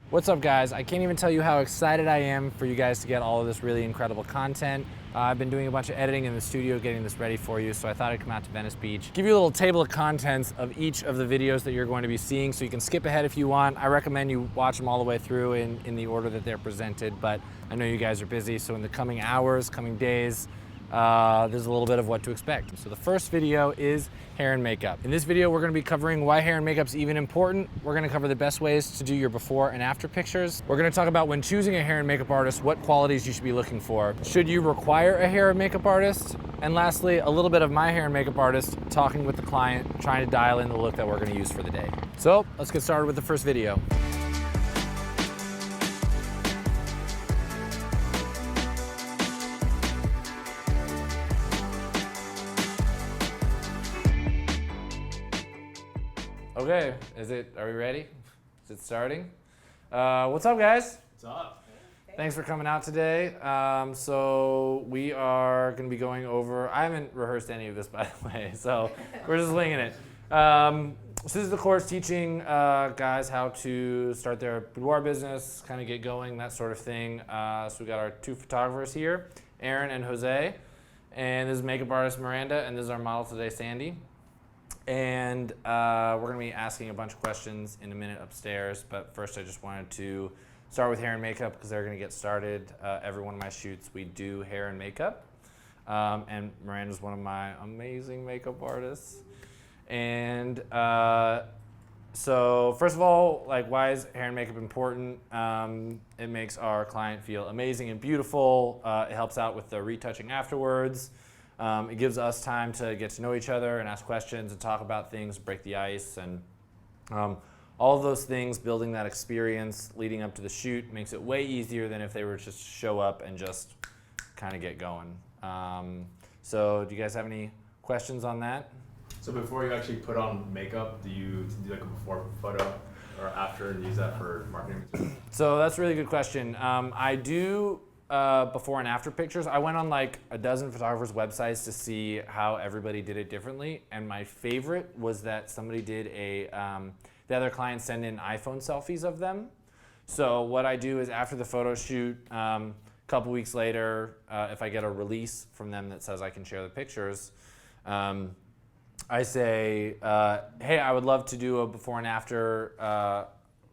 What's up, guys? I can't even tell you how excited I am for you guys to get all of this really incredible content. I've been doing a bunch of editing in the studio, getting this ready for you, so I thought I'd come out to Venice Beach, give you a little table of contents of each of the videos that you're going to be seeing, so you can skip ahead if you want. I recommend you watch them all the way through in the order that they're presented, but I know you guys are busy, so in the coming hours, coming days, there's a little bit of what to expect. So the first video is hair and makeup. In this video, we're gonna be covering why hair and makeup's even important. We're gonna cover the best ways to do your before and after pictures. We're gonna talk about when choosing a hair and makeup artist, what qualities you should be looking for. Should you require a hair and makeup artist? And lastly, a little bit of my hair and makeup artist talking with the client, trying to dial in the look that we're gonna use for the day. So let's get started with the first video. Okay, are we ready? Is it starting? What's up, guys? What's up? Thanks for coming out today. So we are going to be going over, I haven't rehearsed any of this, by the way, so we're just winging it. So this is the course teaching guys how to start their boudoir business, kind of get going, that sort of thing. So we got our two photographers here, Aaron and Jose, and this is makeup artist Miranda, and this is our model today, Sandy. And we're going to be asking a bunch of questions in a minute upstairs, but first I just wanted to start with hair and makeup because they're going to get started. Every one of my shoots, we do hair and makeup. And Miranda's one of my amazing makeup artists. And so first of all, like, why is hair and makeup important? It makes our client feel amazing and beautiful. It helps out with the retouching afterwards. It gives us time to get to know each other and ask questions and talk about things, break the ice, and all of those things, building that experience leading up to the shoot makes it way easier than if they were just show up and just kind of get going. So do you guys have any questions on that? So before you actually put on makeup, do you do like a before photo or after and use that for marketing material? So that's a really good question. I do before and after pictures. I went on like a dozen photographers' websites to see how everybody did it differently, and my favorite was that somebody did the other clients send in iPhone selfies of them. So what I do is after the photo shoot, a couple weeks later, if I get a release from them that says I can share the pictures, I say, hey, I would love to do a before and after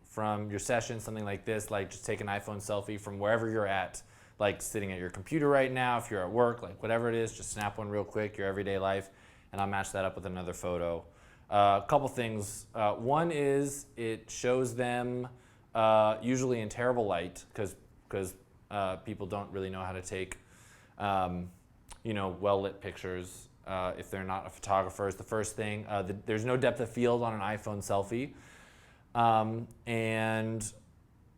from your session, something like this, like just take an iPhone selfie from wherever you're at, like sitting at your computer right now, if you're at work, like whatever it is, just snap one real quick, your everyday life, and I'll match that up with another photo. A couple things. One is it shows them usually in terrible light because people don't really know how to take well-lit pictures if they're not a photographer is the first thing. There's no depth of field on an iPhone selfie.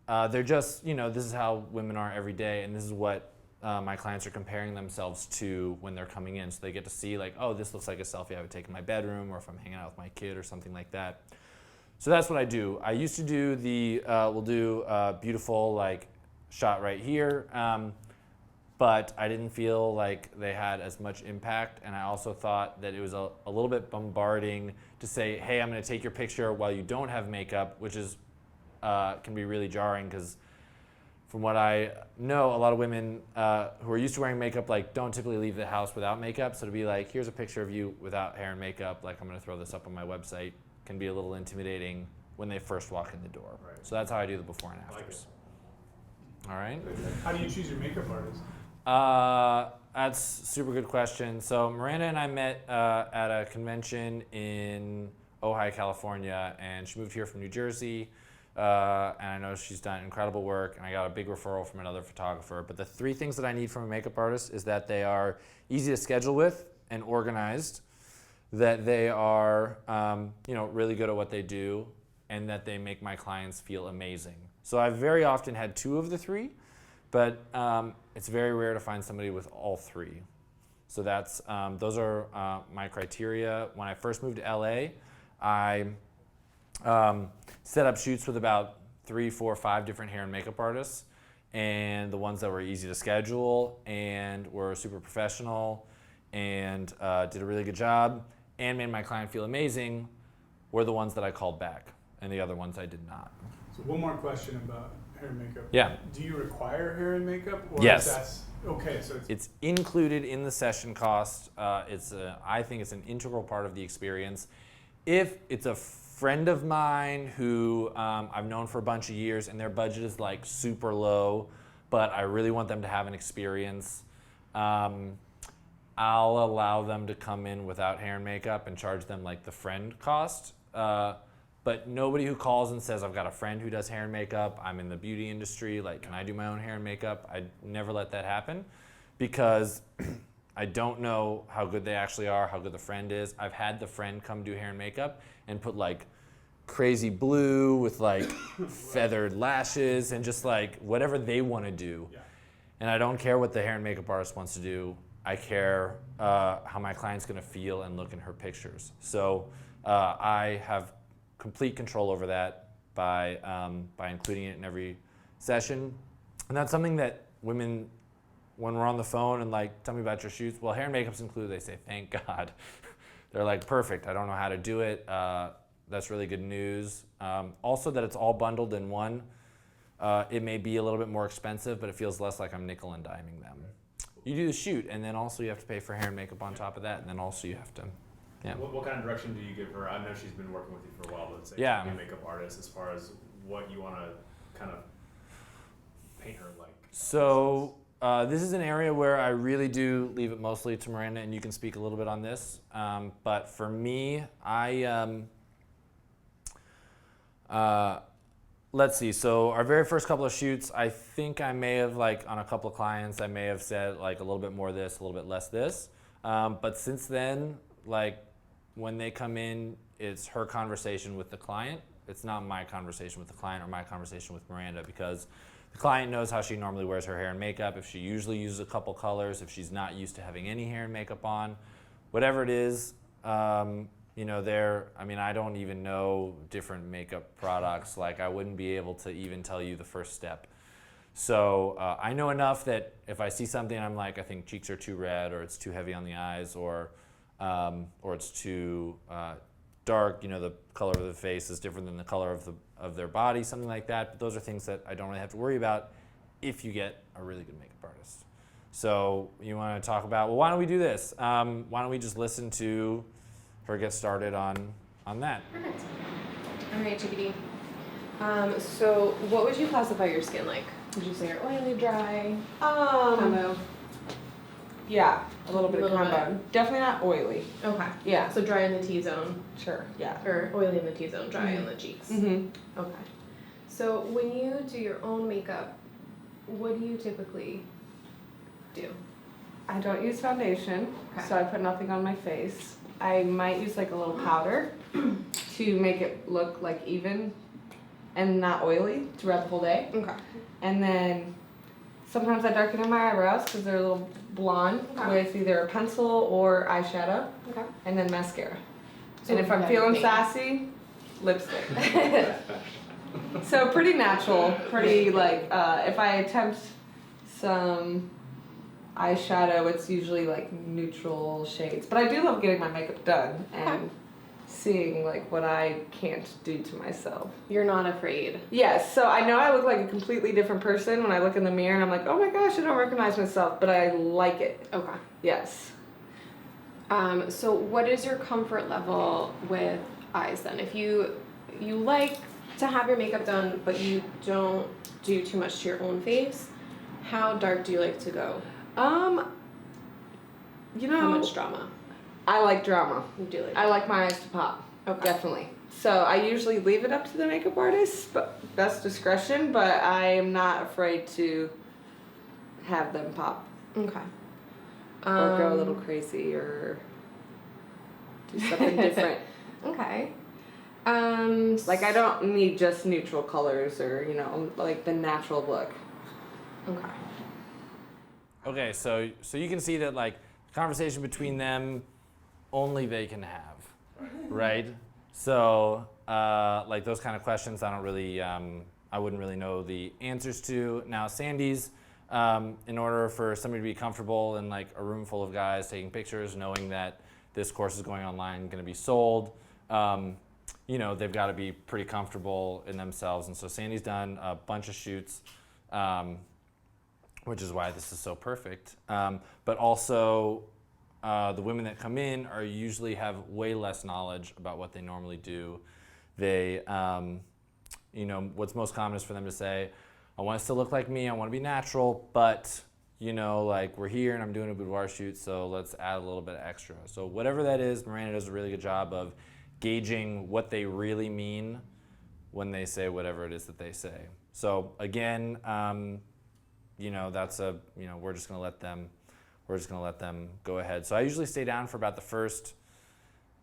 They're just, this is how women are every day, and this is what my clients are comparing themselves to when they're coming in. So they get to see like, oh, this looks like a selfie I would take in my bedroom, or if I'm hanging out with my kid or something like that. So that's what I do. I used to do we'll do a beautiful like shot right here, but I didn't feel like they had as much impact, and I also thought that it was a little bit bombarding to say, hey, I'm gonna take your picture while you don't have makeup, which is can be really jarring because from what I know, a lot of women who are used to wearing makeup like don't typically leave the house without makeup. So to be like, here's a picture of you without hair and makeup, like I'm gonna throw this up on my website, can be a little intimidating when they first walk in the door. Right. So that's how I do the before and afters. All right. How do you choose your makeup artist? That's a super good question. So Miranda and I met at a convention in Ojai, California, and she moved here from New Jersey. And I know she's done incredible work, and I got a big referral from another photographer. But the three things that I need from a makeup artist is that they are easy to schedule with and organized, that they are really good at what they do, and that they make my clients feel amazing. So I've very often had two of the three, but it's very rare to find somebody with all three. So that's those are my criteria. When I first moved to LA, I set up shoots with about 3, 4, 5 different hair and makeup artists, and the ones that were easy to schedule and were super professional and did a really good job and made my client feel amazing were the ones that I called back, and the other ones I did not. So one more question about hair and makeup. Yeah. Do you require hair and makeup? Or Yes. That's, okay, so it's It's included in the session cost. I think it's an integral part of the experience. If it's a friend of mine who I've known for a bunch of years and their budget is like super low, but I really want them to have an experience, I'll allow them to come in without hair and makeup and charge them like the friend cost. But nobody who calls and says, I've got a friend who does hair and makeup, I'm in the beauty industry, like, can I do my own hair and makeup? I never let that happen because I don't know how good they actually are, how good the friend is. I've had the friend come do hair and makeup and put like crazy blue with like feathered lashes and just like whatever they want to do. yeah. And I don't care what the hair and makeup artist wants to do. I care how my client's gonna feel and look in her pictures. So I have complete control over that by including it in every session. And that's something that women, when we're on the phone and like, tell me about your shoots, well, hair and makeup's included, they say, thank God. They're like, perfect, I don't know how to do it. That's really good news. Also that it's all bundled in one. It may be a little bit more expensive, but it feels less like I'm nickel and diming them. You do the shoot, and then also you have to pay for hair and makeup on top of that, and then also you have to, yeah. What kind of direction do you give her? I know she's been working with you for a while, but let's say Yeah. she's a makeup artist as far as what you want to kind of paint her like. So this is an area where I really do leave it mostly to Miranda, and you can speak a little bit on this. But for me, let's see. So our very first couple of shoots, I think I may have like on a couple of clients, I may have said like a little bit more this, a little bit less this. But since then, like when they come in, it's her conversation with the client. It's not my conversation with the client or my conversation with Miranda because the client knows how she normally wears her hair and makeup. If she usually uses a couple colors, if she's not used to having any hair and makeup on, whatever it is, you know, I don't even know different makeup products. Like I wouldn't be able to even tell you the first step. So I know enough that if I see something, I'm like, I think cheeks are too red, or it's too heavy on the eyes, or it's too dark. You know, the color of the face is different than the color of their body, something like that. But those are things that I don't really have to worry about if you get a really good makeup artist. So you want to talk about? Well, why don't we do this? Why don't we just listen to her get started on that? Perfect. All right, Chickadee. So what would you classify your skin like? Would you say you're oily, dry, combo? Yeah, a little bit of Little combo. Definitely not oily. Okay. Yeah. So dry in the T-zone, Sure. Yeah. or oily in the T-zone, dry in the cheeks. Mhm. Okay. So when you do your own makeup, what do you typically do? I don't use foundation, Okay. so I put nothing on my face. I might use like a little powder to make it look like even and not oily throughout the whole day. Okay. And then sometimes I darken in my eyebrows because they're a little blonde Okay. with either a pencil or eyeshadow, Okay. and then mascara. So and if I'm yeah, feeling pink. sassy, lipstick. So pretty natural, pretty like, if I attempt some eyeshadow, it's usually like neutral shades. But I do love getting my makeup done and seeing like what I can't do to myself. You're not afraid. Yes, so I know I look like a completely different person when I look in the mirror and I'm like, oh my gosh, I don't recognize myself, but I like it. Okay. Yes. So what is your comfort level with eyes then? If you like to have your makeup done, but you don't do too much to your own face, how dark do you like to go? You know, How much drama? I like drama. You do like. I like my eyes to pop. Okay. Definitely. So I usually leave it up to the makeup artist, but that's discretion, but I am not afraid to have them pop Okay. or go a little crazy or do something different. Okay. Like I don't need just neutral colors or, you know, like the natural look. Okay. Okay, so you can see that like conversation between them, only they can have, right? So like those kind of questions, I don't really, I wouldn't really know the answers to. Now Sandy's, in order for somebody to be comfortable in like a room full of guys taking pictures, knowing that this course is going online, going to be sold, you know, they've got to be pretty comfortable in themselves. And so Sandy's done a bunch of shoots, which is why this is so perfect. But also, the women that come in are usually have way less knowledge about what they normally do. They, you know, what's most common is for them to say, I want us to look like me, I want to be natural, but, you know, like we're here and I'm doing a boudoir shoot, so let's add a little bit of extra. So whatever that is, Miranda does a really good job of gauging what they really mean when they say whatever it is that they say. So again, you know, that's a, you know, we're just gonna let them go ahead. So I usually stay down for about the first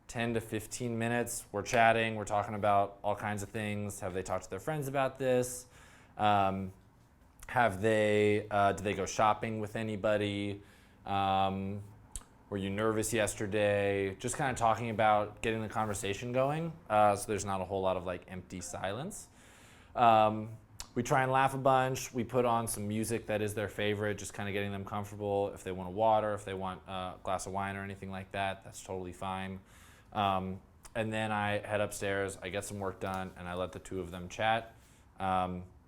10 to 15 minutes. We're chatting, we're talking about all kinds of things. Have they talked to their friends about this? Did they go shopping with anybody? Were you nervous yesterday? Just kind of talking about getting the conversation going, so there's not a whole lot of like empty silence. We try and laugh a bunch. We put on some music that is their favorite, just kind of getting them comfortable. If they want a water, if they want a glass of wine or anything like that, that's totally fine. And then I head upstairs, I get some work done, and I let the two of them chat.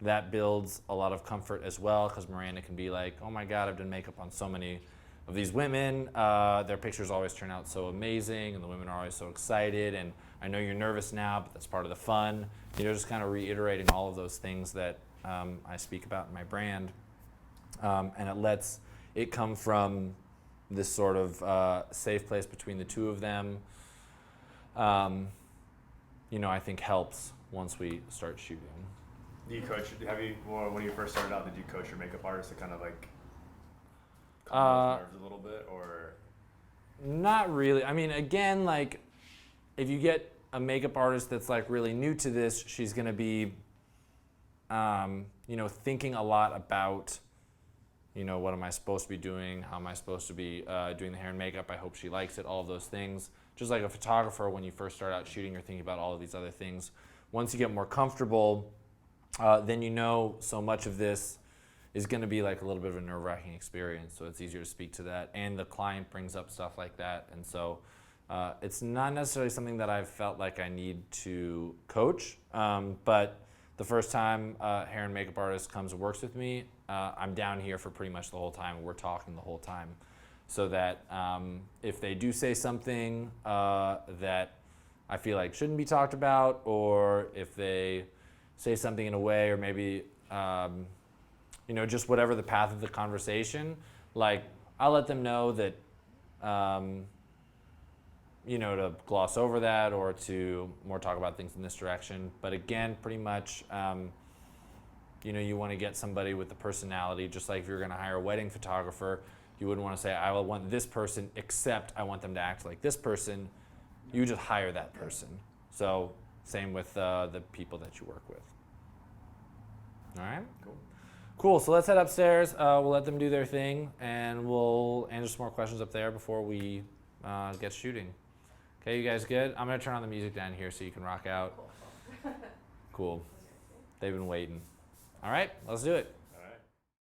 That builds a lot of comfort as well, because Miranda can be like, oh my God, I've done makeup on so many of these women. Their pictures always turn out so amazing, and the women are always so excited, and I know you're nervous now, but that's part of the fun. You know, just kind of reiterating all of those things that I speak about in my brand. And it lets it come from this sort of safe place between the two of them. You know, I think helps once we start shooting. Do you coach? When you first started out, did you coach your makeup artist to kind of like calm those nerves a little bit, or? Not really. I mean, again, like if you get a makeup artist that's like really new to this, she's gonna be, you know, thinking a lot about, you know, what am I supposed to be doing? How am I supposed to be doing the hair and makeup? I hope she likes it. All of those things. Just like a photographer, when you first start out shooting, you're thinking about all of these other things. Once you get more comfortable, then you know so much of this is going to be like a little bit of a nerve-wracking experience, so it's easier to speak to that. And the client brings up stuff like that, and so it's not necessarily something that I've felt like I need to coach, but the first time a hair and makeup artist comes and works with me, I'm down here for pretty much the whole time. We're talking the whole time, so that if they do say something that I feel like shouldn't be talked about, or if they say something in a way, or maybe you know, just whatever the path of the conversation, like I'll let them know that you know, to gloss over that or to more talk about things in this direction. But again, pretty much you know, you want to get somebody with the personality. Just like if you're going to hire a wedding photographer, you wouldn't want to say, I will want this person, except I want them to act like this person. You just hire that person. So same with the people that you work with. All right? Cool, so let's head upstairs. We'll let them do their thing, and we'll answer some more questions up there before we get shooting. Okay, you guys good? I'm going to turn on the music down here so you can rock out. Cool. They've been waiting. All right, let's do it.